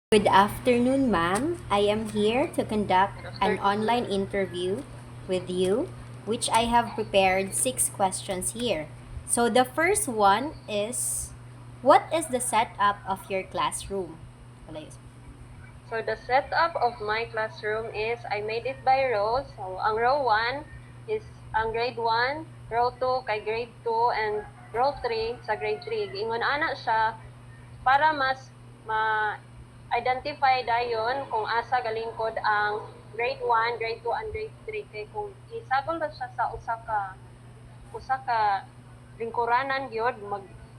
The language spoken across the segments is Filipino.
Good afternoon, ma'am. I am here to conduct an online interview with you, which I have prepared 6 questions here. So the first one is, what is the setup of your classroom? Wala yun. So the setup of my classroom is I made it by rows. So ang row 1 is ang grade 1, row 2 kay grade 2, and row 3 sa grade 3. Giingon ana siya para mas ma-identify dayon kung asa galingkod ang grade 1, grade 2, and grade 3. Kay kung isagol na siya sa usa ka lingkuranan gyud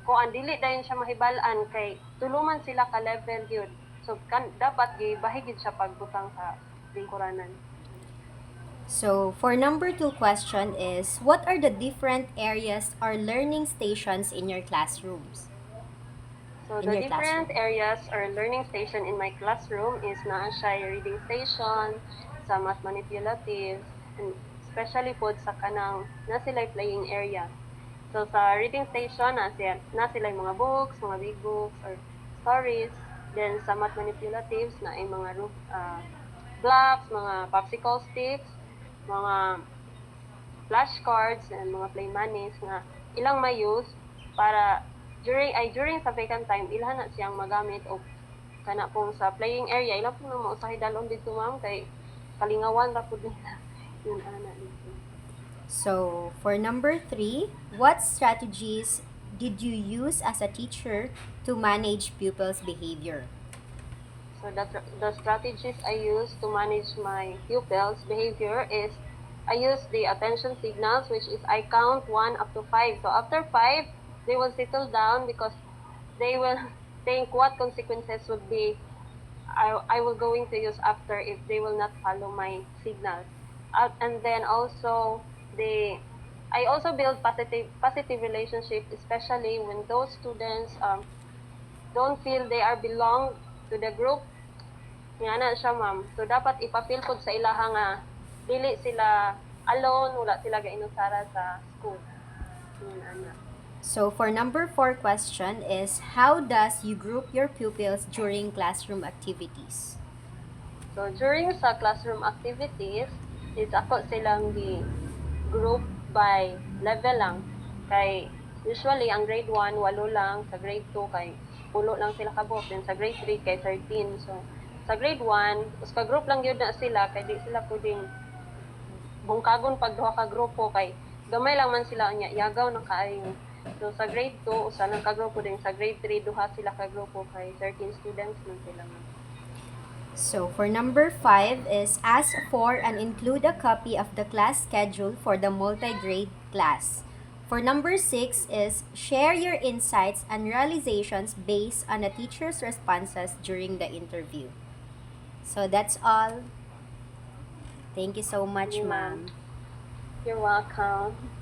kung ang dili dayon siya mahibalan kay tuluman sila ka level gyud. So dapat gibahi gid siya pagbutang sa lingkuranan. So for number 2 question is, what are the different areas or learning stations in your classrooms? So In the your different classroom. areas or learning station in my classroom is naa siya reading station, sa math manipulatives, and especially po sa kanang na sila playing area. So sa reading station na sila mga books, mga big books or stories. Then sa math manipulatives na ay mga blocks, mga popsicle sticks, mga flashcards and mga play manis nga ilang ma-use para during sa vacant time ilhan na siyang magamit o kana pong sa playing area ilang pong mausahay dalon dito ma'am kay kalingawan ra pud nila yun ana dito. So for number 3, what strategies did you use as a teacher to manage pupils' behavior? So the strategies I use to manage my pupils' behavior is I use the attention signals, which is I count 1 up to 5. So after 5, they will settle down because they will think what consequences would be I will going to use after if they will not follow my signals. And then also I also build positive relationship, especially when those students don't feel they are belong to the group. Nga na siya ma'am. So dapat ipapil pod sa ilaha nga dili sila alone, wala sila gainusara sa school. Yun ana. So for number 4 question is, how does you group your pupils during classroom activities? So during sa classroom activities is ako silang group by level lang. Kay usually ang grade 1 walo lang, sa grade 2 kay pulo lang sila ka book, then sa grade 3 kay 13. So sa grade 1, us ka group lang gyud na sila kay di sila pwedeng bungkagon pag duha ka grupo kay gamay lang man sila nya yagaw na kaayo. So sa grade 2 usa lang ka grupo, din sa grade 3 duha sila ka grupo kay 13 students man sila man. So for number 5 is, ask for and include a copy of the class schedule for the multi-grade class. For number 6 is, share your insights and realizations based on the teacher's responses during the interview. So that's all. Thank you so much, Sige, ma'am. You're welcome.